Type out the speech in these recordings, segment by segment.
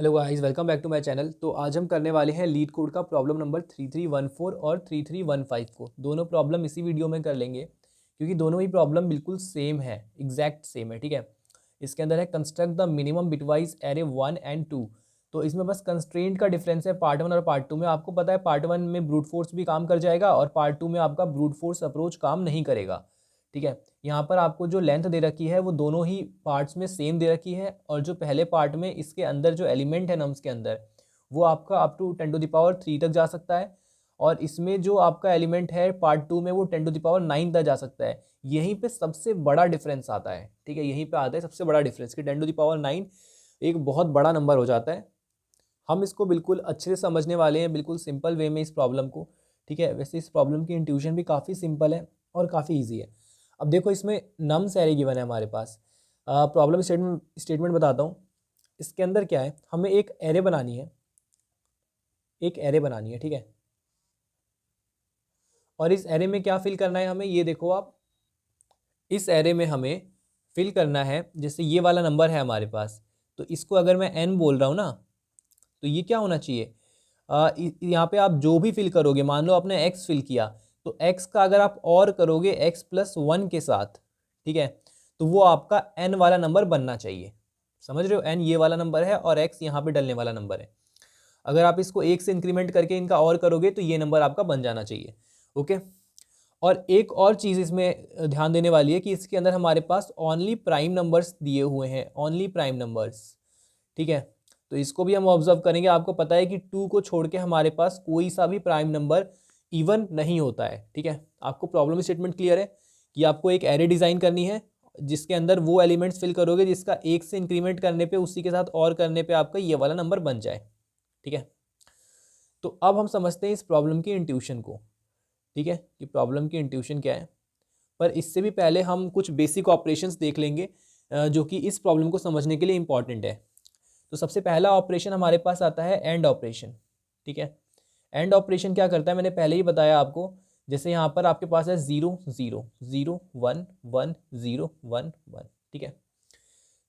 Hello guys, welcome back to my channel. तो आज हम करने वाले हैं लीड कोड का प्रॉब्लम नंबर 3314 और 3315 को। दोनों प्रॉब्लम इसी वीडियो में कर लेंगे क्योंकि दोनों ही प्रॉब्लम बिल्कुल सेम है, एग्जैक्ट सेम है। ठीक है, इसके अंदर है construct the minimum bitwise array 1 and 2। तो इसमें बस कंस्ट्रेंट का डिफरेंस है पार्ट 1 और पार्ट 2 में। आपको पता है पार्ट 1 में ब्रूट फोर्स भी काम कर जाएगा और पार्ट 2 में आपका ब्रूट फोर्स अप्रोच काम नहीं करेगा। ठीक है, यहाँ पर आपको जो लेंथ दे रखी है वो दोनों ही पार्ट्स में सेम दे रखी है, और जो पहले पार्ट में इसके अंदर जो एलिमेंट है नम्स के अंदर वो आपका अप टू 10⁻³ तक जा सकता है, और इसमें जो आपका एलिमेंट है पार्ट 2 में वो 10⁹ तक जा सकता है। यहीं पे सबसे बड़ा डिफरेंस आता है। ठीक है, यहीं पे आता है सबसे बड़ा डिफरेंस कि 10⁹ एक बहुत बड़ा नंबर हो जाता है। हम इसको बिल्कुल अच्छे से समझने वाले हैं, बिल्कुल सिंपल वे में इस प्रॉब्लम को। ठीक है, वैसे इस प्रॉब्लम की इंट्यूशन भी काफ़ी सिंपल है और काफ़ी ईजी है। अब देखो, इसमें नम्स एरे गिवन है हमारे पास। प्रॉब्लम स्टेटमेंट बताता हूँ। इसके अंदर क्या है, हमें एक एरे बनानी है, एक एरे बनानी है। ठीक है, और इस एरे में क्या फिल करना है हमें, ये देखो आप। इस एरे में हमें फिल करना है, जैसे ये वाला नंबर है हमारे पास, तो इसको अगर मैं n बोल रहा हूँ ना, तो ये क्या होना चाहिए, यहाँ पे आप जो भी फिल करोगे, मान लो आपने x फिल किया, तो x का अगर आप और करोगे x+1 के साथ, ठीक है, तो वो आपका n वाला नंबर बनना चाहिए। समझ रहे हो, n ये वाला नंबर है और x यहाँ पे डलने वाला नंबर है। अगर आप इसको 1 से इंक्रीमेंट करके इनका और करोगे तो ये नंबर आपका बन जाना चाहिए। ओके, और एक और चीज़ इसमें ध्यान देने वाली है कि इसके अंदर हमारे पास ओनली प्राइम नंबर्स दिए हुए हैं, ओनली प्राइम नंबर्स। ठीक है, तो इसको भी हम ऑब्जर्व करेंगे। आपको पता है कि 2 को छोड़ के हमारे पास कोई सा भी प्राइम नंबर इवन नहीं होता है। ठीक है, आपको प्रॉब्लम स्टेटमेंट क्लियर है कि आपको एक एरे डिज़ाइन करनी है जिसके अंदर वो एलिमेंट्स फिल करोगे जिसका 1 से इंक्रीमेंट करने पे, उसी के साथ और करने पे आपका ये वाला नंबर बन जाए। ठीक है, तो अब हम समझते हैं इस प्रॉब्लम की इंट्यूशन को। ठीक है, कि प्रॉब्लम की इंट्यूशन क्या है, पर इससे भी पहले हम कुछ बेसिक ऑपरेशंस देख लेंगे जो कि इस प्रॉब्लम को समझने के लिए इंपॉर्टेंट है। तो सबसे पहला ऑपरेशन हमारे पास आता है एंड ऑपरेशन। ठीक है, एंड ऑपरेशन क्या करता है, मैंने पहले ही बताया आपको। जैसे यहाँ पर आपके पास है 0 0 0 1 1 0 1 1। ठीक है,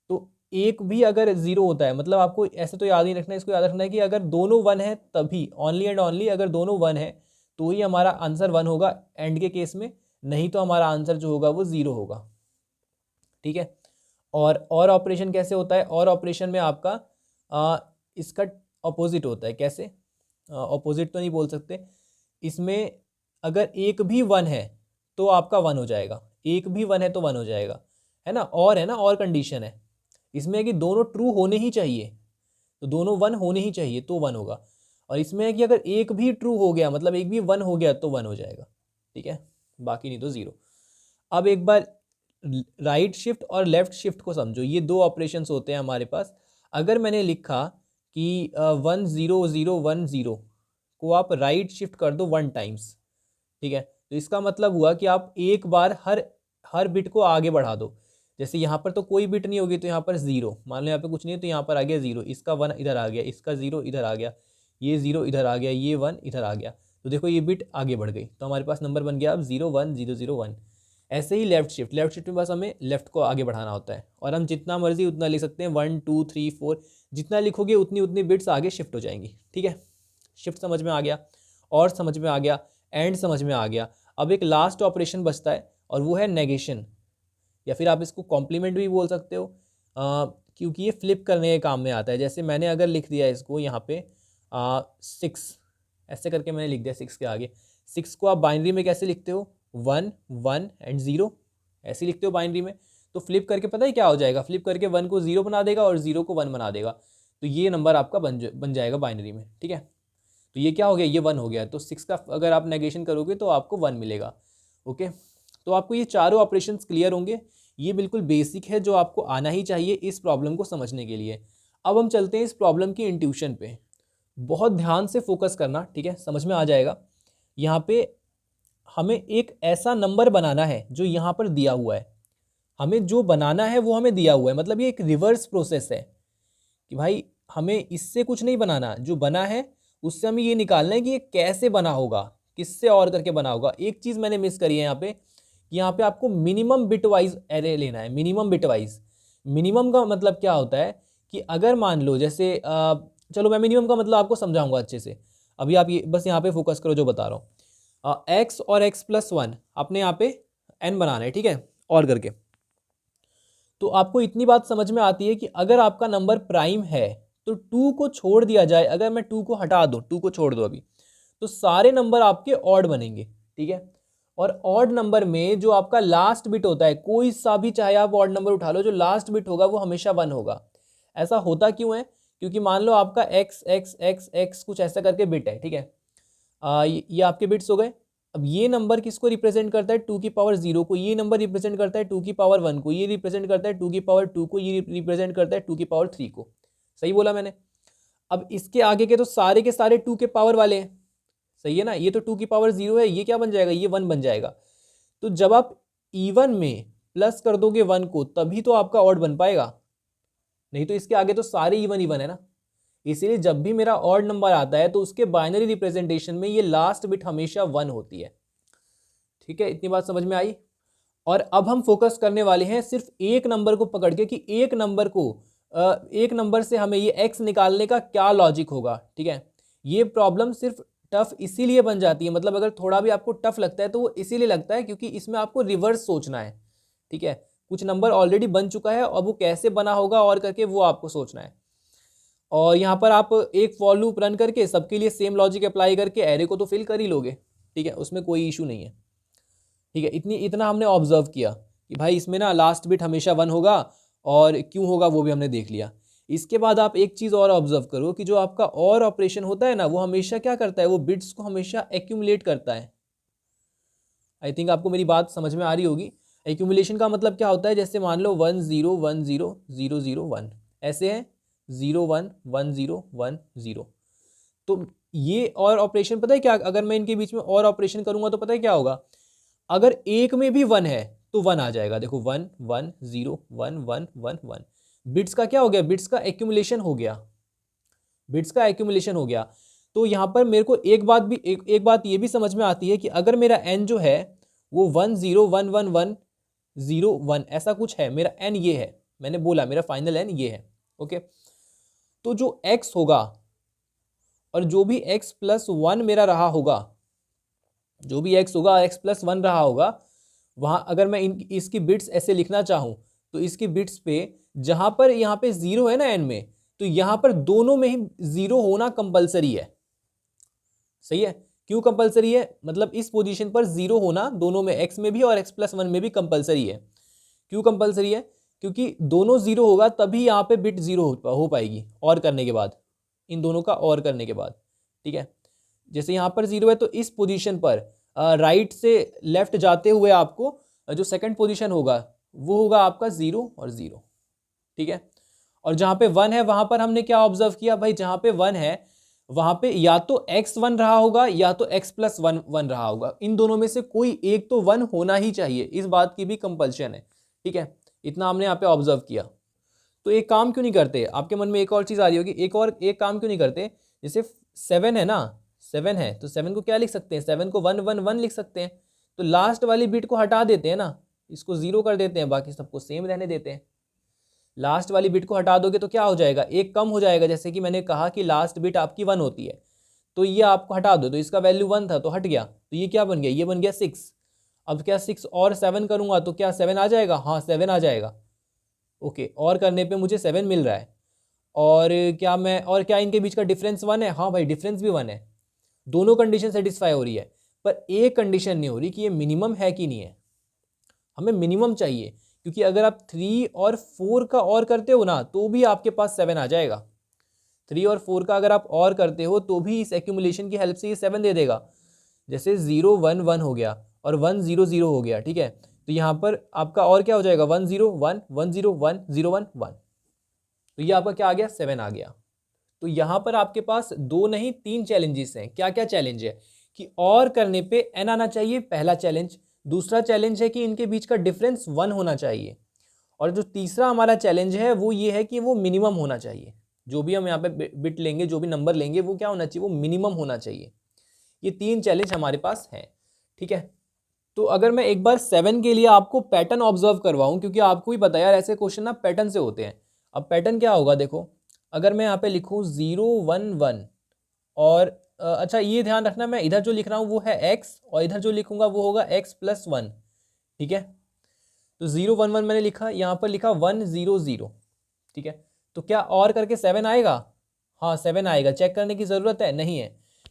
तो एक भी अगर 0 होता है, मतलब आपको ऐसे तो याद नहीं रखना है, इसको याद रखना है कि अगर दोनों 1 है तभी, ओनली एंड ओनली अगर दोनों 1 है तो ही हमारा आंसर 1 होगा एंड के केस में, नहीं तो हमारा आंसर जो होगा वो 0 होगा। ठीक है, और ऑपरेशन कैसे होता है, और ऑपरेशन में आपका इसका अपोजिट होता है। कैसे, अपोजिट तो नहीं बोल सकते, इसमें अगर एक भी 1 है तो आपका 1 हो जाएगा, एक भी 1 है तो 1 हो जाएगा, है ना। और है ना, और कंडीशन है इसमें है कि दोनों ट्रू होने ही चाहिए, तो दोनों 1 होने ही चाहिए तो 1 होगा। और इसमें है कि अगर एक भी ट्रू हो गया, मतलब एक भी 1 हो गया तो 1 हो जाएगा। ठीक है, बाकी नहीं तो 0। अब एक बार राइट शिफ्ट और लेफ्ट शिफ्ट को समझो, ये दो ऑपरेशंस होते हैं हमारे पास। अगर मैंने लिखा कि 1 0 0 1 0 को आप राइट शिफ्ट कर दो 1 टाइम्स, ठीक है, तो इसका मतलब हुआ कि आप एक बार हर हर बिट को आगे बढ़ा दो। जैसे यहाँ पर तो कोई बिट नहीं होगी तो यहाँ पर 0, मान लो यहाँ पे कुछ नहीं है तो यहाँ पर आ गया 0, इसका 1 इधर आ गया, इसका 0 इधर आ गया, ये 0 इधर आ गया, ये 1 इधर आ गया, तो देखो ये बिट आगे बढ़ गई, तो हमारे पास नंबर बन गया अब 0 1 0 0 1। ऐसे ही लेफ्ट शिफ्ट, लेफ्ट शिफ्ट में बस हमें लेफ्ट को आगे बढ़ाना होता है, और हम जितना मर्जी उतना लिख सकते हैं, 1 2 3 4, जितना लिखोगे उतनी उतनी बिट्स आगे शिफ्ट हो जाएंगी। ठीक है, शिफ्ट समझ में आ गया, और समझ में आ गया, एंड समझ में आ गया। अब एक लास्ट ऑपरेशन बचता है और वो है नेगेशन, या फिर आप इसको कॉम्प्लीमेंट भी बोल सकते हो, क्योंकि ये फ्लिप करने के काम में आता है। जैसे मैंने अगर लिख दिया इसको यहाँ पे 6, ऐसे करके मैंने लिख दिया 6 के आगे। 6 को आप बाइनरी में कैसे लिखते हो, 1 1 एंड 0, ऐसे लिखते हो बाइनरी में। तो फ्लिप करके पता है क्या हो जाएगा, फ्लिप करके 1 को 0 बना देगा और 0 को 1 बना देगा, तो ये नंबर आपका बन जाएगा बाइनरी में। ठीक है, तो ये क्या हो गया, ये 1 हो गया, तो 6 का अगर आप नेगेशन करोगे तो आपको 1 मिलेगा। ओके, तो आपको ये चारों ऑपरेशंस क्लियर होंगे। ये बिल्कुल बेसिक है जो आपको आना ही चाहिए इस प्रॉब्लम को समझने के लिए। अब हम चलते हैं इस प्रॉब्लम की इंट्यूशन पे। बहुत ध्यान से फोकस करना, ठीक है, समझ में आ जाएगा। यहाँ पे हमें एक ऐसा नंबर बनाना है जो यहाँ पर दिया हुआ है, हमें जो बनाना है वो हमें दिया हुआ है, मतलब ये एक रिवर्स प्रोसेस है कि भाई हमें इससे कुछ नहीं बनाना, जो बना है उससे हमें ये निकालना है कि ये कैसे बना होगा, किससे और करके बना होगा। एक चीज़ मैंने मिस करी है यहाँ पे, कि यहाँ पे आपको मिनिमम बिट वाइज एरे लेना है, मिनिमम बिट वाइज। मिनिमम का मतलब क्या होता है कि अगर मान लो जैसे चलो मैं मिनिमम का मतलब आपको समझाऊंगा अच्छे से, अभी आप ये बस यहाँ पे फोकस करो जो बता रहा हूँ। एक्स और एक्स प्लस वन आपने यहाँ पे एन बनाना है, ठीक है, और करके। तो आपको इतनी बात समझ में आती है कि अगर आपका नंबर प्राइम है तो टू को छोड़ दिया जाए, अगर मैं टू को हटा दूँ, टू को छोड़ दो अभी, तो सारे नंबर आपके ऑड बनेंगे, ठीक है। और ऑड नंबर में जो आपका लास्ट बिट होता है, कोई सा भी चाहे आप ऑड नंबर उठा लो, जो लास्ट बिट होगा वो हमेशा वन होगा। ऐसा होता क्यों है? क्योंकि मान लो आपका एक्स एक्स एक्स एक्स कुछ ऐसा करके बिट है, ठीक है। ये आपके बिट्स हो गए। अब ये नंबर किसको रिप्रेजेंट करता है? टू की पावर जीरो को। ये नंबर रिप्रेजेंट करता है टू की पावर वन को। ये रिप्रेजेंट करता है टू की पावर टू को। ये रिप्रेजेंट करता है टू की पावर थ्री को। सही बोला मैंने? अब इसके आगे के तो सारे के सारे टू के पावर वाले हैं, सही है ना। ये तो टू की पावर जीरो है, ये क्या बन जाएगा? ये वन बन जाएगा। तो जब आप इवन में प्लस कर दोगे वन को तभी तो आपका ऑड बन पाएगा, नहीं तो इसके आगे तो सारे इवन इवन है ना। इसीलिए जब भी मेरा ऑड नंबर आता है तो उसके बाइनरी रिप्रेजेंटेशन में ये लास्ट बिट हमेशा वन होती है, ठीक है। इतनी बात समझ में आई? और अब हम फोकस करने वाले हैं सिर्फ एक नंबर को पकड़ के कि एक नंबर को एक नंबर से हमें ये एक्स निकालने का क्या लॉजिक होगा, ठीक है। ये प्रॉब्लम सिर्फ टफ इसीलिए बन जाती है, मतलब अगर थोड़ा भी आपको टफ लगता है तो वो इसीलिए लगता है क्योंकि इसमें आपको रिवर्स सोचना है, ठीक है। कुछ नंबर ऑलरेडी बन चुका है, अब वो कैसे बना होगा और करके वो आपको सोचना है। और यहाँ पर आप एक फॉर लूप रन करके सबके लिए सेम लॉजिक अप्लाई करके एरे को तो फिल कर ही लोगे, ठीक है, उसमें कोई इशू नहीं है, ठीक है। इतना हमने ऑब्जर्व किया कि भाई इसमें ना लास्ट बिट हमेशा वन होगा, और क्यों होगा वो भी हमने देख लिया। इसके बाद आप एक चीज़ और ऑब्जर्व करो कि जो आपका और ऑपरेशन होता है ना, वो हमेशा क्या करता है? वो बिट्स को हमेशा एक्यूमुलेट करता है। आई थिंक आपको मेरी बात समझ में आ रही होगी। एक्यूमुलेशन का मतलब क्या होता है? जैसे मान लो 1 0 1 0 0 0 1 ऐसे है, 0 1 1 0 1 0। तो ये और ऑपरेशन पता है क्या? अगर मैं इनके बीच में और ऑपरेशन करूंगा तो पता है क्या होगा? अगर एक में भी वन है तो वन आ जाएगा। देखो 1 1 0 1 1 1 1, बिट्स का क्या हो गया? बिट्स का एक्यूमुलेशन हो गया, बिट्स का एक्यूमुलेशन हो गया। तो यहाँ पर मेरे को एक बात ये भी समझ में आती है कि अगर मेरा एन जो है वो 1 0 1 1 1 0 1 ऐसा कुछ है, मेरा एन ये है, मैंने बोला मेरा फाइनल एन ये है, ओके। तो जो एक्स होगा और जो भी एक्स प्लस वन मेरा रहा होगा, जो भी एक्स होगा एक्स प्लस वन रहा होगा, वहाँ अगर मैं इसकी बिट्स ऐसे लिखना चाहूँ तो इसकी बिट्स पे जहाँ पर यहाँ पे जीरो है ना एन में, तो यहाँ पर दोनों में ही जीरो होना कंपलसरी है, सही है। क्यों कंपलसरी है? मतलब इस पोजीशन पर जीरो होना दोनों में, एक्स में भी और एक्स प्लस वन में भी कंपलसरी है। क्यों कंपलसरी है? क्योंकि दोनों जीरो होगा तभी यहाँ पे बिट जीरो हो पाएगी और करने के बाद, इन दोनों का और करने के बाद, ठीक है। जैसे यहाँ पर जीरो है तो इस पोजीशन पर राइट से लेफ्ट जाते हुए आपको जो सेकंड पोजीशन होगा वो होगा आपका जीरो और जीरो, ठीक है। और जहाँ पे वन है वहाँ पर हमने क्या ऑब्जर्व किया भाई? जहाँ पे वन है वहाँ पे या तो एक्स वन रहा होगा या तो एक्स प्लस वन वन रहा होगा, इन दोनों में से कोई एक तो वन होना ही चाहिए, इस बात की भी कंपल्शन है, ठीक है। इतना हमने यहाँ पे ऑब्जर्व किया। तो एक काम क्यों नहीं करते? आपके मन में एक और चीज़ आ रही होगी, एक काम क्यों नहीं करते? जैसे 7 है ना, 7 है तो 7 को क्या लिख सकते हैं? 7 को 1 1 1 लिख सकते हैं। तो लास्ट वाली बिट को हटा देते हैं ना, इसको जीरो कर देते हैं, बाकी सबको सेम रहने देते हैं। लास्ट वाली बिट को हटा दोगे तो क्या हो जाएगा? एक कम हो जाएगा। जैसे कि मैंने कहा कि लास्ट बिट आपकी 1 होती है, तो ये आपको हटा दो, तो इसका वैल्यू 1 था तो हट गया, तो ये क्या बन गया? ये बन गया 6। अब क्या 6 और 7 करूँगा तो क्या 7 आ जाएगा? हाँ 7 आ जाएगा, ओके। और करने पे मुझे 7 मिल रहा है। और क्या इनके बीच का डिफरेंस 1 है? हाँ भाई डिफरेंस भी 1 है। दोनों कंडीशन सेटिस्फाई हो रही है, पर एक कंडीशन नहीं हो रही कि ये मिनिमम है कि नहीं है। हमें मिनिमम चाहिए, क्योंकि अगर आप 3 और 4 का और करते हो ना तो भी आपके पास 7 आ जाएगा। 3 और 4 का अगर आप और करते हो तो भी इस एक्यूमुलेशन की हेल्प से ये 7 दे देगा। जैसे 0 1 1 हो गया और 1 0 0 हो गया, ठीक है। तो यहाँ पर आपका और क्या हो जाएगा? 1 0 1 1 0 1 0 1 1, तो ये आपका क्या आ गया? 7 आ गया। तो यहाँ पर आपके पास 2 नहीं 3 चैलेंजेस हैं। क्या क्या चैलेंज है? कि और करने पे एन आना चाहिए, पहला चैलेंज। दूसरा चैलेंज है कि इनके बीच का डिफरेंस 1 होना चाहिए। और जो तीसरा हमारा चैलेंज है वो ये है कि वो मिनिमम होना चाहिए। जो भी हम यहाँ पे बिट लेंगे, जो भी नंबर लेंगे, वो क्या होना चाहिए? वो मिनिमम होना चाहिए। ये 3 चैलेंज हमारे पास हैं, ठीक है। तो अगर मैं एक बार 7 के लिए आपको पैटर्न ऑब्जर्व करवाऊं, क्योंकि आपको ही पता यार ऐसे क्वेश्चन ना पैटर्न से होते हैं। अब पैटर्न क्या होगा देखो, अगर मैं यहाँ पे लिखूँ 0 1 1 और अच्छा ये ध्यान रखना, मैं इधर जो लिख रहा हूँ वो है x और इधर जो लिखूंगा वो होगा x + 1, ठीक है। तो 0 1 1 मैंने लिखा, यहाँ पर लिखा 1 0 0, ठीक है। तो क्या और करके 7 आएगा? हाँ 7 आएगा। चेक करने की ज़रूरत है? नहीं है,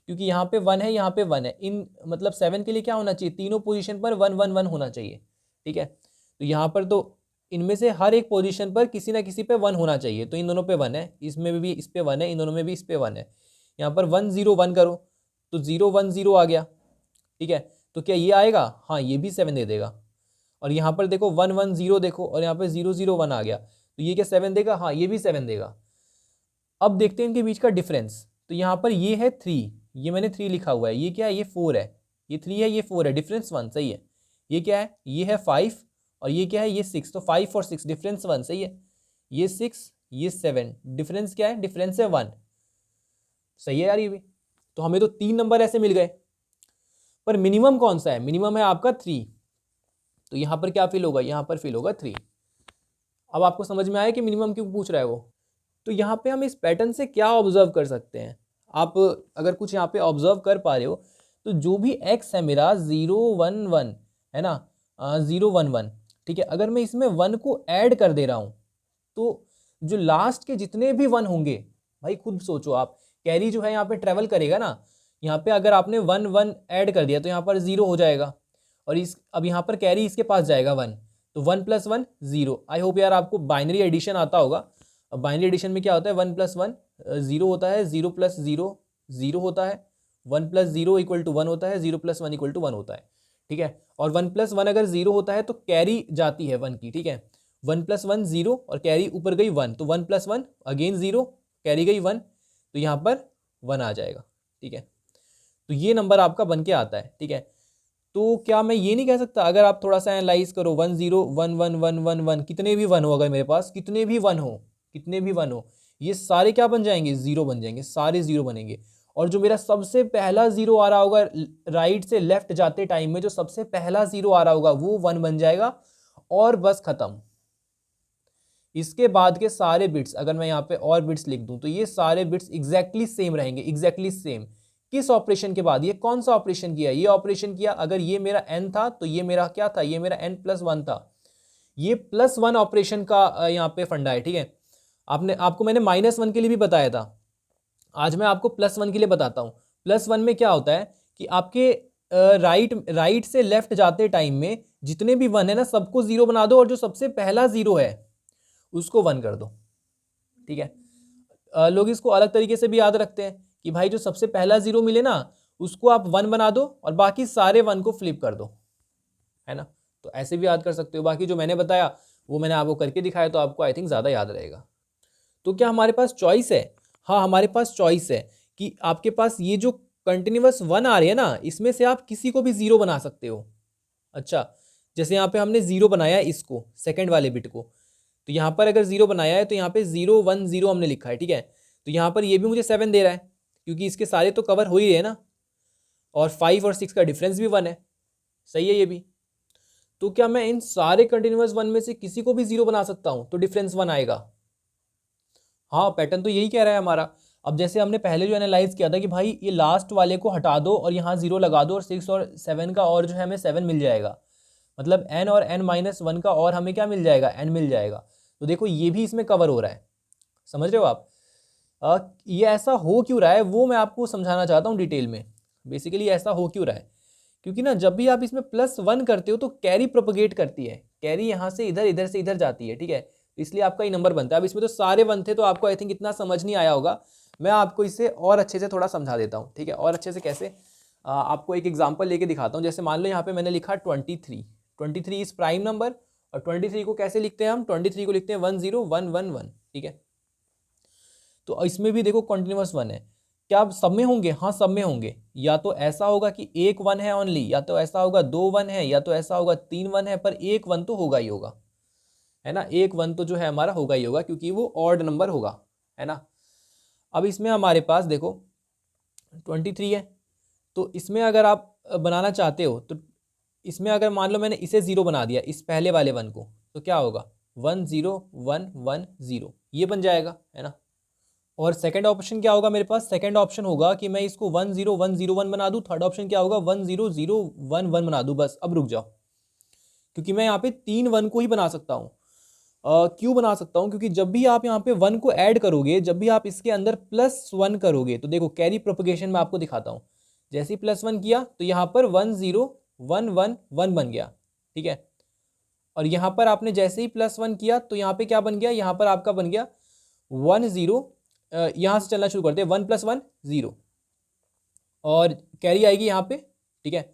क्योंकि यहाँ पे 1 है, यहाँ पे 1 है। इन मतलब 7 के लिए क्या होना चाहिए? तीनों पोजीशन पर 1 1 1 होना चाहिए, ठीक है। तो यहाँ पर तो इनमें से हर एक पोजीशन पर किसी ना किसी पे 1 होना चाहिए। तो इन दोनों पे 1 है, इसमें भी इस पे 1 है, इन दोनों में भी इस पे 1 है। यहाँ पर 1 0 1 करो तो 0 1 0 आ गया, ठीक है। तो क्या ये आएगा? हाँ ये भी 7 दे देगा। और यहाँ पर देखो 1 1 0 देखो, और यहाँ पर 0 0 1 आ गया, तो ये क्या 7 देगा? हाँ ये भी 7 देगा। अब देखते हैं इनके बीच का डिफरेंस। तो यहाँ पर ये है 3, ये मैंने 3 लिखा हुआ है, ये क्या है? ये 4 है। ये 3 है, ये 4 है, डिफरेंस 1, सही है। ये क्या है? ये है 5 और ये क्या है? ये 6। तो 5 और 6 डिफरेंस 1, सही है। ये 6 ये 7, डिफरेंस क्या है? डिफरेंस है 1, सही है यार ये भी। तो हमें तो 3 नंबर ऐसे मिल गए, पर मिनिमम कौन सा है? मिनिमम है आपका 3। तो यहाँ पर क्या फिल होगा? यहाँ पर फिल होगा 3। अब आपको समझ में आया कि मिनिमम क्यों पूछ रहा है वो। तो यहाँ पे हम इस पैटर्न से क्या ऑब्जर्व कर सकते हैं? आप अगर कुछ यहाँ पे ऑब्जर्व कर पा रहे हो, तो जो भी x है मेरा 0 1 1 है ना, 0 1 1, ठीक है। अगर मैं इसमें 1 को ऐड कर दे रहा हूँ तो जो लास्ट के जितने भी 1 होंगे, भाई खुद सोचो आप, कैरी जो है यहाँ पे ट्रेवल करेगा ना। यहाँ पे अगर आपने 1 1 ऐड कर दिया तो यहाँ पर 0 हो जाएगा, और इस अब यहाँ पर कैरी इसके पास जाएगा 1, तो 1 + 1 0। आई होप यार आपको बाइनरी एडिशन आता होगा। अब बाइनरी एडिशन में क्या होता है? 1 + 1 0 होता है, 0 + 0 0 होता है, 1 + 0 = 1 होता है, 0 + 1 = 1 होता है, ठीक है। और 1 + 1 अगर 0 होता है तो कैरी जाती है 1 की, ठीक है। 1 + 1 0 और कैरी ऊपर गई 1, तो 1 + 1 अगेन 0, कैरी गई 1, तो यहाँ पर 1 आ जाएगा, ठीक है। तो ये नंबर आपका बन के आता है, ठीक है। तो क्या मैं ये नहीं कह सकता, अगर आप थोड़ा सा एनालाइज करो, 1 0 1 1 1 1 1, कितने भी 1 हो, अगर मेरे पास कितने भी 1 हो, कितने भी 1 हो, ये सारे क्या बन जाएंगे? 0 बन जाएंगे, सारे 0 बनेंगे। और जो मेरा सबसे पहला 0 आ रहा होगा राइट से लेफ्ट जाते टाइम में, जो सबसे पहला 0 आ रहा होगा वो 1 बन जाएगा, और बस खत्म। इसके बाद के सारे बिट्स अगर मैं यहाँ पे और बिट्स लिख दूं तो ये सारे बिट्स एग्जैक्टली सेम रहेंगे, एग्जैक्टली सेम। किस ऑपरेशन के बाद? ये कौन सा ऑपरेशन किया? ये ऑपरेशन किया। अगर ये मेरा n था तो ये मेरा क्या था? ये मेरा n + 1 था। ये +1 ऑपरेशन का यहाँ पे फंडा है, ठीक है। आपको मैंने -1 के लिए भी बताया था, आज मैं आपको +1 के लिए बताता हूँ। +1 में क्या होता है कि आपके राइट से लेफ्ट जाते टाइम में जितने भी 1 है ना, सबको 0 बना दो, और जो सबसे पहला 0 है उसको 1 कर दो, ठीक है। लोग इसको अलग तरीके से भी याद रखते हैं कि भाई जो सबसे पहला 0 मिले ना उसको आप 1 बना दो और बाकी सारे 1 को फ्लिप कर दो, है ना। तो ऐसे भी याद कर सकते हो। बाकी जो मैंने बताया वो मैंने आपको करके दिखाया, तो आपको आई थिंक ज़्यादा याद रहेगा। तो क्या हमारे पास चॉइस है? हाँ हमारे पास चॉइस है कि आपके पास ये जो कंटिन्यूअस 1 आ रही है ना, इसमें से आप किसी को भी 0 बना सकते हो। अच्छा, जैसे यहाँ पे हमने 0 बनाया है इसको, सेकंड वाले बिट को, तो यहाँ पर अगर 0 बनाया है तो यहाँ पे 0 1 0 हमने लिखा है, ठीक है। तो यहाँ पर ये भी मुझे 7 दे रहा है, क्योंकि इसके सारे तो कवर हो ही रहे हैं ना, और 5 और 6 का डिफरेंस भी 1 है, सही है ये भी। तो क्या मैं इन सारे कंटिन्यूअस 1 में से किसी को भी 0 बना सकता हूँ तो डिफरेंस 1 आएगा? हाँ पैटर्न तो यही कह रहा है हमारा। अब जैसे हमने पहले जो एनालाइज किया था कि भाई ये लास्ट वाले को हटा दो और यहाँ 0 लगा दो, और 6 और 7 का और जो है हमें 7 मिल जाएगा, मतलब n और n-1 का और हमें क्या मिल जाएगा? n मिल जाएगा। तो देखो ये भी इसमें कवर हो रहा है, समझ रहे हो आप? ये ऐसा हो क्यों रहा है वो मैं आपको समझाना चाहता हूँ डिटेल में। बेसिकली ऐसा हो क्यों रहा है, क्योंकि ना जब भी आप इसमें +1 करते हो तो कैरी प्रोपगेट करती है, कैरी यहाँ से इधर, इधर से इधर जाती है, ठीक है। इसलिए आपका ये नंबर बनता है। अब इसमें तो सारे 1 थे तो आपको आई थिंक इतना समझ नहीं आया होगा। मैं आपको इसे और अच्छे से थोड़ा समझा देता हूँ, ठीक है। और अच्छे से कैसे? आपको एक एग्जाम्पल लेके दिखाता हूँ। जैसे मान लो यहाँ पे मैंने लिखा 23 इस प्राइम नंबर, और 23 को कैसे लिखते हैं हम? 23 को लिखते हैं 1 0 1 1 1, ठीक है। तो इसमें भी देखो कंटिन्यूअस 1 है। क्या सब में होंगे? हाँ सब में होंगे। या तो ऐसा होगा कि एक 1 है ओनली, या तो ऐसा होगा 2 1 है, या तो ऐसा होगा 3 1 है, पर एक 1 तो होगा ही होगा, है ना। एक 1 तो जो है हमारा होगा ही होगा, क्योंकि वो ऑड नंबर होगा, है ना। अब इसमें हमारे पास देखो 23 है, तो इसमें अगर आप बनाना चाहते हो तो इसमें अगर मान लो मैंने इसे 0 बना दिया, इस पहले वाले 1 को, तो क्या होगा? 1 0 1 1 0, ये बन जाएगा, है ना। और सेकंड ऑप्शन क्या होगा मेरे पास, सेकंड ऑप्शन होगा कि मैं इसको 1 0 1 0 1 बना दूं, थर्ड ऑप्शन क्या होगा 1 0 0 1 1 बना दूं। बस अब रुक जाओ, क्योंकि मैं यहाँ पे 3 1 को ही बना सकता हूँ। क्यों बना सकता हूँ, क्योंकि जब भी आप यहाँ पे 1 को ऐड करोगे, जब भी आप इसके अंदर +1 करोगे, तो देखो कैरी प्रोपगेशन मैं आपको दिखाता हूँ। जैसे ही +1 किया तो यहाँ पर 1 0 1 1 1 बन गया, ठीक है। और यहाँ पर आपने जैसे ही +1 किया तो यहाँ पे क्या बन गया, यहाँ पर आपका बन गया 1 0। यहाँ से चलना शुरू करते हैं, 1 + 1 0, और कैरी आएगी यहाँ पे, ठीक है।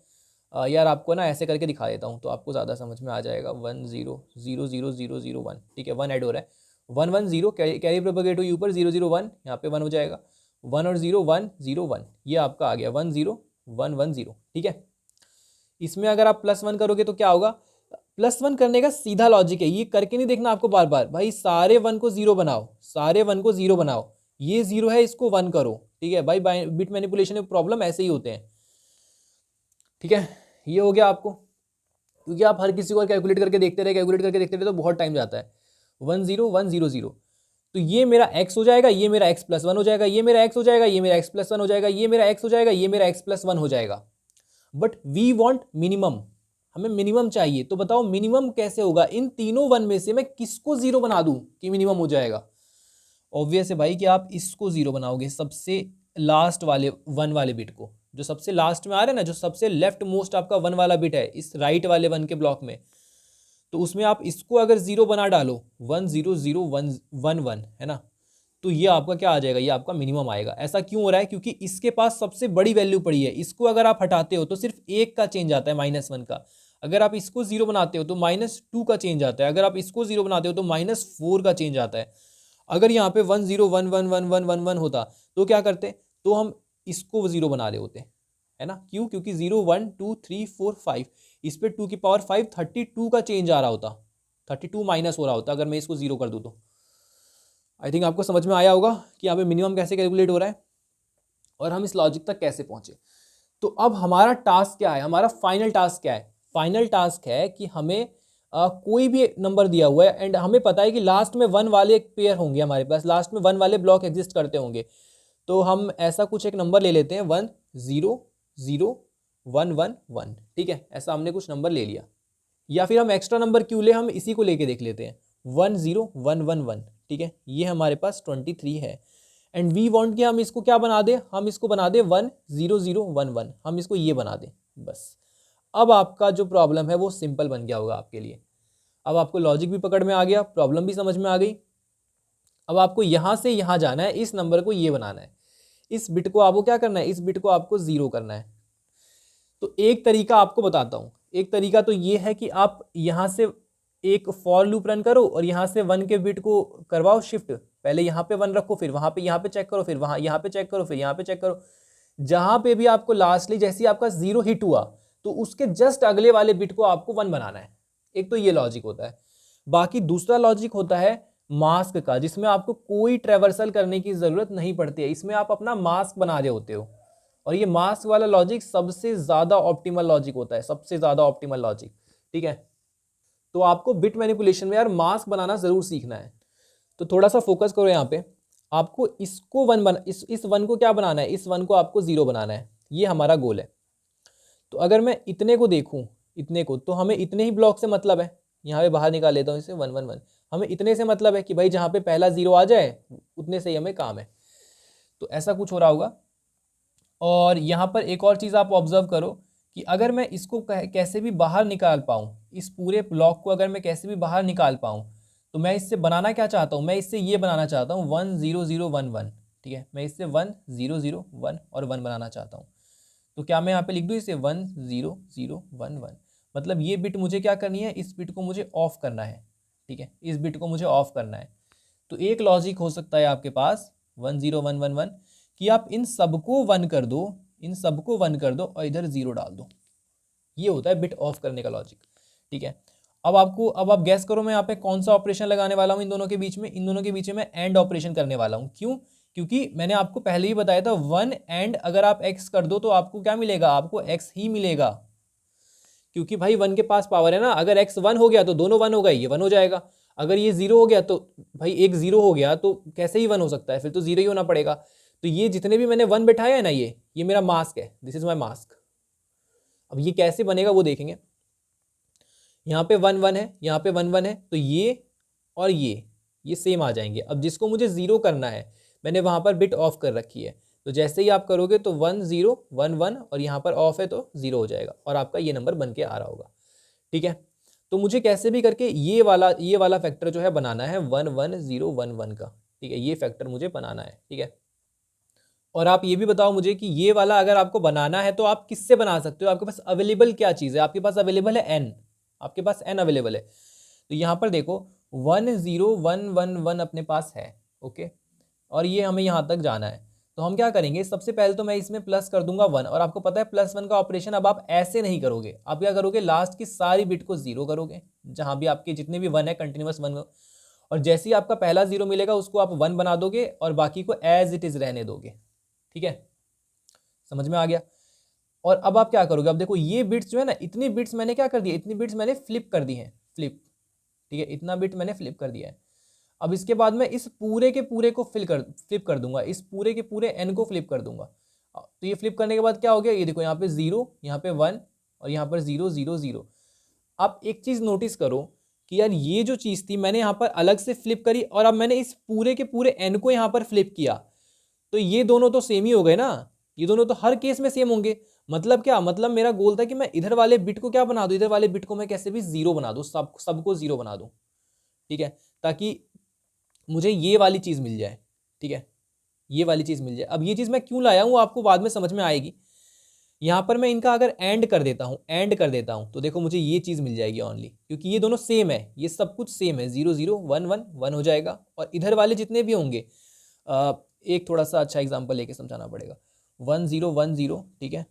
यार आपको ना ऐसे करके दिखा देता हूँ तो आपको ज़्यादा समझ में आ जाएगा। 1 0 0 0 0 0 1, ठीक है, 1 ऐड हो रहा है, 1 1 0, कैरी प्रोपगेट हुई ऊपर, 0 0 1, यहाँ पे 1 हो जाएगा, 1 और 0 1 0 1, ये आपका आ गया 1 0 1 1 0, ठीक है। इसमें अगर आप +1 करोगे तो क्या होगा, +1 करने का सीधा लॉजिक है, ये करके नहीं देखना आपको बार बार, भाई सारे 1 को 0 बनाओ, सारे 1 को 0 बनाओ, ये 0 है इसको 1 करो, ठीक है भाई। बिट मैनिपुलेशन में प्रॉब्लम ऐसे ही होते हैं, ठीक है। ये हो गया आपको, क्योंकि आप हर किसी को कैलकुलेट करके देखते रहे तो बहुत टाइम जाता है। 1 0 1 0 0, तो ये मेरा x हो जाएगा, ये मेरा x + 1 हो जाएगा, ये मेरा x हो जाएगा, ये मेरा x + 1 हो जाएगा, ये मेरा x हो जाएगा, ये मेरा x + 1 हो जाएगा। बट वी वॉन्ट मिनिमम, हमें मिनिमम चाहिए, तो बताओ मिनिमम कैसे होगा, इन तीनों 1 में से मैं किसको 0 बना दूं कि मिनिमम हो जाएगा। ऑब्वियस है भाई कि आप इसको 0 बनाओगे, सबसे लास्ट वाले 1 वाले बिट को, जो सबसे लास्ट में आ रहा है ना, जो सबसे लेफ्ट मोस्ट आपका 1 वाला बिट है इस राइट वाले 1 के ब्लॉक में, तो उसमें आप इसको अगर 0 बना डालो, 1 0 0 1 1 1, है ना, तो ये आपका क्या आ जाएगा, ये आपका मिनिमम आएगा। ऐसा क्यों हो रहा है, क्योंकि इसके पास सबसे बड़ी वैल्यू पड़ी है, इसको अगर आप हटाते हो तो सिर्फ 1 का चेंज आता है, -1 का। अगर आप इसको 0 बनाते हो तो -2 का चेंज आता है, अगर आप इसको 0 बनाते हो तो -4 का चेंज आता है। अगर यहाँ पे 1 0 1 1 1 1 1 1 होता तो क्या करते, तो हम इसको 0 बना रहे होते, है ना। क्यों, क्योंकि 0 1 2 3 4 5, इस पे 2 की पावर 5 32 का चेंज आ रहा होता, 32 माइनस हो रहा होता अगर मैं इसको 0 कर दूँ तो। आई थिंक आपको समझ में आया होगा कि यहाँ पे मिनिमम कैसे कैलकुलेट हो रहा है और हम इस लॉजिक तक कैसे पहुंचे। तो अब हमारा टास्क क्या है, हमारा फाइनल टास्क क्या है, फाइनल टास्क है कि हमें कोई भी नंबर दिया हुआ है एंड हमें पता है कि लास्ट में 1 वाले एक पेयर होंगे, हमारे पास लास्ट में 1 वाले ब्लॉक एग्जिस्ट करते होंगे। तो हम ऐसा कुछ एक नंबर ले लेते हैं 1 0 0 1 1 1, ठीक है, ऐसा हमने कुछ नंबर ले लिया। या फिर हम एक्स्ट्रा नंबर क्यों ले, हम इसी को लेके देख लेते हैं 1 0 1 1 1, ठीक है, ये हमारे पास 23 है। एंड वी वांट कि हम इसको क्या बना दे, हम इसको बना दे 1 0 0 1 1, हम इसको ये बना दें बस। अब आपका जो प्रॉब्लम है वो सिंपल बन गया होगा आपके लिए। अब आपको लॉजिक भी पकड़ में आ गया, प्रॉब्लम भी समझ में आ गई। अब आपको यहाँ से यहाँ जाना है, इस नंबर को ये बनाना है, इस बिट को आपको क्या करना है, इस बिट को आपको 0 करना है। तो एक तरीका आपको बताता हूँ, एक तरीका तो ये है कि आप यहाँ से एक फॉर लूप रन करो और यहाँ से 1 के बिट को करवाओ शिफ्ट, पहले यहाँ पे 1 रखो, फिर वहाँ पे यहाँ पे चेक करो, फिर वहाँ यहाँ पे चेक करो, फिर यहाँ पे चेक करो, जहाँ पे भी आपको लास्टली जैसे ही आपका 0 हिट हुआ तो उसके जस्ट अगले वाले बिट को आपको 1 बनाना है। एक तो ये लॉजिक होता है। बाकी दूसरा लॉजिक होता है मास्क का, जिसमें आपको कोई ट्रेवर्सल करने की जरूरत नहीं पड़ती है, इसमें आप अपना मास्क बना रहे होते हो। और ये मास्क वाला लॉजिक सबसे ज्यादा ऑप्टिमल लॉजिक होता है, सबसे ज्यादा ऑप्टिमल लॉजिक, ठीक है। तो आपको बिट मैनिपुलेशन में यार मास्क बनाना जरूर सीखना है। तो थोड़ा सा फोकस करो यहाँ पे, आपको इसको 1 बना, इस 1 को क्या बनाना है, इस 1 को आपको 0 बनाना है, ये हमारा गोल है। तो अगर मैं इतने को देखूं, इतने को, तो हमें इतने ही ब्लॉक से मतलब है, यहाँ पे बाहर निकाल लेता हूँ इसे 1 1 1, हमें इतने से मतलब है कि भाई जहाँ पे पहला 0 आ जाए उतने से ही हमें काम है। तो ऐसा कुछ हो रहा होगा। और यहाँ पर एक और चीज़ आप ऑब्जर्व करो कि अगर मैं इसको कैसे भी बाहर निकाल पाऊँ, इस पूरे ब्लॉक को अगर मैं कैसे भी बाहर निकाल पाऊँ, तो मैं इससे बनाना क्या चाहता हूँ, मैं इससे ये बनाना चाहता हूँ 1 0 0 1 1, ठीक है, मैं इससे 1 0 0 1 और 1 बनाना चाहता हूँ। तो क्या मैं यहाँ पे लिख दूँ इसे 1 0 0 1 1, मतलब ये बिट मुझे क्या करनी है, इस बिट को मुझे ऑफ करना है, ठीक है, इस बिट को मुझे ऑफ करना है। तो एक लॉजिक हो सकता है आपके पास 1 0 1 1 1 कि आप इन सबको 1 कर दो, इन सबको 1 कर दो और इधर 0 डाल दो, ये होता है बिट ऑफ करने का लॉजिक, ठीक है। अब आप गैस करो मैं यहाँ पे कौन सा ऑपरेशन लगाने वाला हूँ इन दोनों के बीच में, इन दोनों के बीच में मैं एंड ऑपरेशन करने वाला हूँ। क्यों, क्योंकि मैंने आपको पहले ही बताया था 1 एंड अगर आप x कर दो तो आपको क्या मिलेगा, आपको x ही मिलेगा, क्योंकि भाई 1 के पास पावर है ना, अगर x 1 हो गया तो दोनों 1 हो गए, ये 1 हो जाएगा। अगर ये 0 हो गया तो भाई एक 0 हो गया तो कैसे ही 1 हो सकता है, फिर तो 0 ही होना पड़ेगा। तो ये जितने भी मैंने 1 बैठाया है ना, ये मेरा मास्क है, दिस इज माई मास्क। अब ये कैसे बनेगा वो देखेंगे। यहाँ पे 1 1 है, यहाँ पे 1 1 है, तो ये और ये सेम आ जाएंगे। अब जिसको मुझे 0 करना है मैंने वहाँ पर बिट ऑफ कर रखी है, तो जैसे ही आप करोगे तो 1 0 1 1 और यहाँ पर ऑफ है तो 0 हो जाएगा और आपका ये नंबर बन के आ रहा होगा। ठीक है, तो मुझे कैसे भी करके ये वाला फैक्टर जो है बनाना है 1 1 0 1 1 का। ठीक है, ये फैक्टर मुझे बनाना है। ठीक है, और आप ये भी बताओ मुझे कि ये वाला अगर आपको बनाना है तो आप किससे बना सकते हो, आपके पास अवेलेबल क्या चीज़ है? आपके पास अवेलेबल है एन, आपके पास एन अवेलेबल है। तो यहाँ पर देखो 1 0 1 1 1 अपने पास है। ओके, और ये हमें यहाँ तक जाना है, तो हम क्या करेंगे, सबसे पहले तो मैं इसमें प्लस कर दूंगा 1, और आपको पता है +1 का ऑपरेशन अब आप ऐसे नहीं करोगे, आप क्या करोगे, लास्ट की सारी बिट को 0 करोगे, जहाँ भी आपके जितने भी 1 है कंटिन्यूस 1, और जैसे ही आपका पहला 0 मिलेगा उसको आप 1 बना दोगे और बाकी को एज इट इज रहने दोगे। ठीक है, समझ में आ गया। और अब आप क्या करोगे, अब देखो ये बिट्स जो है ना, इतनी बिट्स मैंने क्या कर दी, इतनी बिट्स मैंने फ्लिप कर दी हैं, फ्लिप। ठीक है, इतना बिट मैंने फ्लिप कर दिया है। अब इसके बाद मैं इस पूरे के पूरे को फ्लिप कर दूंगा, इस पूरे के पूरे एन को फ्लिप कर दूंगा। तो ये फ्लिप करने के बाद क्या हो गया, ये देखो यहाँ पे 0, यहाँ पे 1 और यहाँ पर 0 0 0। आप एक चीज़ नोटिस करो कि यार ये जो चीज़ थी मैंने यहाँ पर अलग से फ्लिप करी, और अब मैंने इस पूरे के पूरे एन को यहाँ पर फ्लिप किया, तो ये दोनों तो सेम ही हो गए ना, ये दोनों तो हर केस में सेम होंगे। मतलब क्या, मतलब मेरा गोल था कि मैं इधर वाले बिट को क्या बना दूं, इधर वाले बिट को मैं कैसे भी 0 बना दूं, सबको 0 बना दूं। ठीक है, ताकि मुझे ये वाली चीज़ मिल जाए। ठीक है, ये वाली चीज़ मिल जाए। अब ये चीज़ मैं क्यों लाया हूँ आपको बाद में समझ में आएगी। यहाँ पर मैं इनका अगर एंड कर देता हूँ तो देखो मुझे ये चीज़ मिल जाएगी ओनली, क्योंकि ये दोनों सेम है, ये सब कुछ सेम है, 0 0 1 1 1 हो जाएगा। और इधर वाले जितने भी होंगे, एक थोड़ा सा अच्छा एग्जाम्पल लेके समझाना पड़ेगा, 1 0 1 0, ठीक है,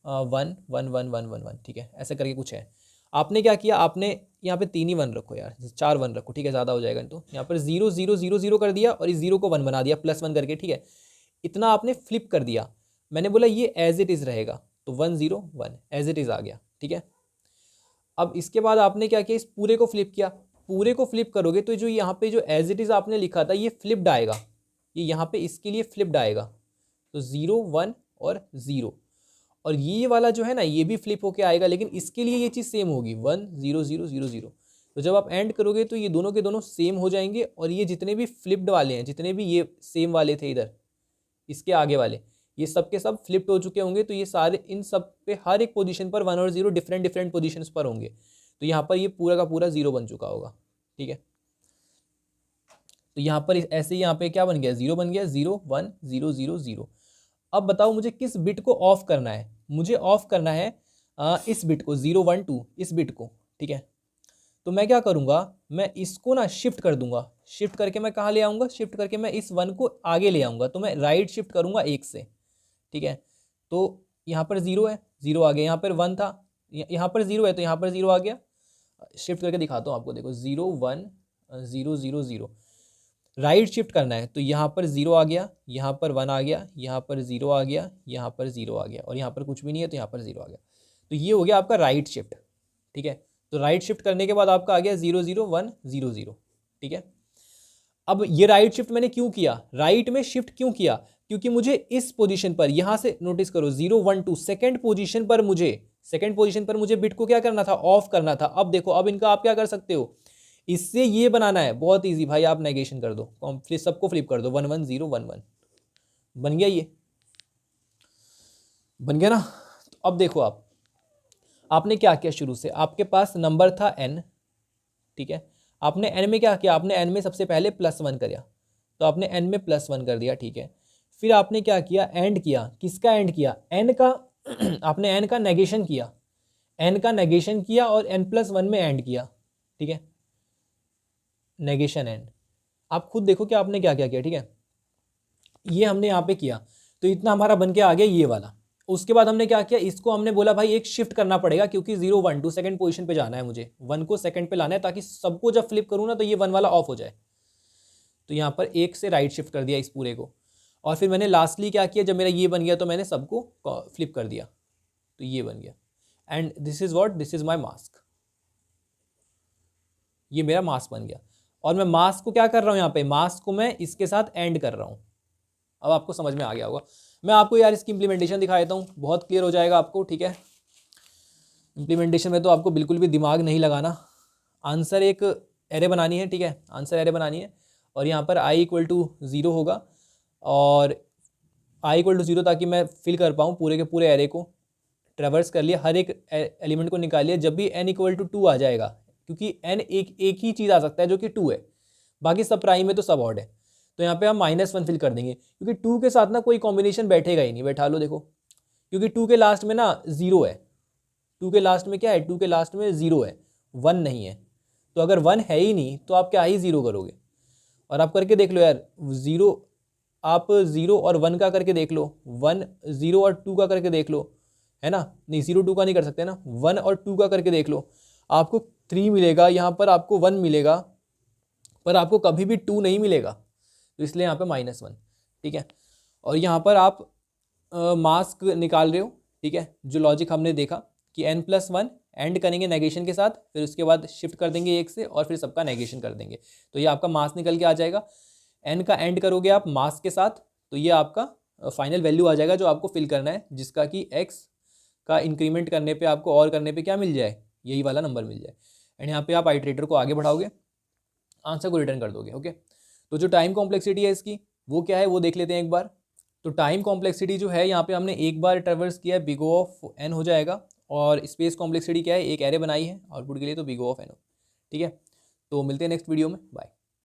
1 1 1 1 1 1, ठीक है, ऐसे करके कुछ है। आपने क्या किया, आपने यहाँ पे 3 ही 1 रखो यार, 4 1 रखो, ठीक है, ज़्यादा हो जाएगा। तो यहाँ पर 0 0 0 0 कर दिया और इस 0 को 1 बना दिया +1 करके। ठीक है, इतना आपने फ्लिप कर दिया। मैंने बोला ये एज इट इज़ रहेगा, तो 1 0 1 एज इट इज़ आ गया। ठीक है, अब इसके बाद आपने क्या किया, इस पूरे को फ्लिप किया। पूरे को फ्लिप करोगे तो जो यहाँ पे जो एज इट इज़ आपने लिखा था ये फ्लिप्ड आएगा, ये यहाँ पे इसके लिए फ्लिप्ड आएगा, तो 0 1 और 0। और ये वाला जो है ना ये भी फ्लिप होके आएगा, लेकिन इसके लिए ये चीज़ सेम होगी, 1 0 0 0 0। तो जब आप एंड करोगे तो ये दोनों के दोनों सेम हो जाएंगे, और ये जितने भी फ्लिप्ड वाले हैं, जितने भी ये सेम वाले थे इधर इसके आगे वाले, ये सब के सब फ्लिप्ड हो चुके होंगे। तो ये सारे इन सब पे हर एक पोजीशन पर 1 और 0 डिफरेंट डिफरेंट पोजीशंस पर होंगे, तो यहाँ पर ये पूरा का पूरा 0 बन चुका होगा। ठीक है, तो यहाँ पर ऐसे ही यहाँ पे क्या बन गया, 0 बन गया, 0 1 0 0 0। अब बताओ मुझे किस बिट को ऑफ करना है, मुझे ऑफ करना है इस बिट को, 0 1 2, इस बिट को। ठीक है, तो मैं क्या करूँगा, मैं इसको ना शिफ्ट कर दूंगा, शिफ्ट करके मैं कहाँ ले आऊँगा, शिफ्ट करके मैं इस 1 को आगे ले आऊँगा, तो मैं राइट शिफ्ट करूँगा 1 से। ठीक है, तो यहाँ पर 0 है, 0 आ गया, यहाँ पर 1 था, यहाँ पर 0 है तो यहाँ पर 0 आ गया। शिफ्ट करके दिखाता हूँ आपको, देखो 0 1 0 0 0, राइट शिफ्ट करना है, तो यहाँ पर 0 आ गया, यहाँ पर 1 आ गया, यहाँ पर 0 आ गया, यहाँ पर 0 आ गया, और यहाँ पर कुछ भी नहीं है तो यहाँ पर 0 आ गया। तो ये हो गया आपका राइट शिफ्ट। ठीक है, तो राइट शिफ्ट करने के बाद आपका आ गया 0 0 1 0 0। ठीक है, अब ये राइट शिफ्ट मैंने क्यों किया, राइट में शिफ्ट क्यों किया, क्योंकि मुझे इस पोजीशन पर, यहाँ से नोटिस करो 0 1 2 सेकेंड पोजीशन पर मुझे बिट को क्या करना था, ऑफ करना था। अब देखो, अब इनका आप क्या कर सकते हो, इससे ये बनाना है, बहुत इजी भाई, आप नेगेशन कर दो, सबको फ्लिप कर दो, 1 1 0 1 1 बन गया, ये बन गया ना। तो अब देखो आपने क्या किया, शुरू से आपके पास नंबर था n। ठीक है, आपने n में क्या किया, आपने n में सबसे पहले +1 किया, तो आपने n में +1 कर दिया। ठीक है, फिर आपने क्या किया, एंड किया, किसका एंड किया, n का आपने n का नेगेशन किया, n का नेगेशन किया और n+1 में एंड किया। ठीक है, नेगेशन एंड, आप खुद देखो कि आपने क्या क्या किया। ठीक है, ये हमने यहाँ पे किया, तो इतना हमारा बन के आ गया ये वाला। उसके बाद हमने क्या किया, इसको हमने बोला भाई एक शिफ्ट करना पड़ेगा, क्योंकि 0 1 2 सेकंड पोजीशन पे जाना है, मुझे 1 को सेकंड पे लाना है, ताकि सबको जब फ्लिप करूँ ना तो ये 1 वाला ऑफ हो जाए। तो यहाँ पर 1 से राइट शिफ्ट कर दिया इस पूरे को, और फिर मैंने लास्टली क्या किया, जब मेरा ये बन गया तो मैंने सबको फ्लिप कर दिया, तो ये बन गया। And this is what, this is my mask. ये मेरा मास बन गया। और मैं मास को क्या कर रहा हूँ यहाँ पे, मास को मैं इसके साथ एंड कर रहा हूँ। अब आपको समझ में आ गया होगा। मैं आपको यार इसकी इम्प्लीमेंटेशन दिखा देता हूँ, बहुत क्लियर हो जाएगा आपको, ठीक है। इम्प्लीमेंटेशन में तो आपको बिल्कुल भी दिमाग नहीं लगाना। आंसर एक एरे बनानी है, ठीक है, आंसर एरे बनानी है। और यहाँ पर i इक्वल टू 0 होगा, और i इक्वल टू 0 ताकि मैं फिल कर पाऊँ पूरे के पूरे एरे को। ट्रेवर्स कर लिया, हर एक एलिमेंट को निकाल लिया। जब भी n इक्वल टू 2 आ जाएगा, क्योंकि n एक ही चीज़ आ सकता है जो कि 2 है, बाकी सब प्राइम है तो सब ऑड है, तो यहाँ पे हम -1 फिल कर देंगे, क्योंकि 2 के साथ ना कोई कॉम्बिनेशन बैठेगा ही नहीं। बैठा लो, देखो, क्योंकि 2 के लास्ट में ना 0 है। 2 के लास्ट में क्या है, 2 के लास्ट में 0 है, 1 नहीं है। तो अगर 1 है ही नहीं तो आप क्या ही 0 करोगे। और आप करके देख लो यार, 0, आप 0 और 1 का करके देख लो, 1 0 और 2 का करके देख लो, है ना। नहीं, 0 2 का नहीं कर सकते ना, 1 और 2 का करके देख लो। आपको 3 मिलेगा, यहाँ पर आपको 1 मिलेगा, पर आपको कभी भी 2 नहीं मिलेगा, तो इसलिए यहाँ पे -1, ठीक है। और यहाँ पर आप मास्क निकाल रहे हो, ठीक है। जो लॉजिक हमने देखा कि n+1 एंड करेंगे नेगेशन के साथ, फिर उसके बाद शिफ्ट कर देंगे 1 से, और फिर सबका नेगेशन कर देंगे, तो ये आपका मास निकल के आ जाएगा। n का एंड करोगे आप मास के साथ, तो ये आपका फाइनल वैल्यू आ जाएगा जो आपको फिल करना है, जिसका कि x का इंक्रीमेंट करने पे आपको और करने पे क्या मिल जाए, यही वाला नंबर मिल जाए। एंड यहाँ पे आप आइटरेटर को आगे बढ़ाओगे, आंसर को रिटर्न कर दोगे, ओके। तो जो टाइम कॉम्प्लेक्सिटी है इसकी, वो क्या है वो देख लेते हैं एक बार। तो टाइम कॉम्प्लेक्सिटी जो है, यहाँ पे हमने एक बार ट्रेवर्स किया है, बिग ऑफ n हो जाएगा। और स्पेस कॉम्प्लेक्सिटी क्या है, एक एरे बनाई है आउटपुट के लिए, तो बिग ऑफ n हो, ठीक है। तो मिलते हैं नेक्स्ट वीडियो में, बाय।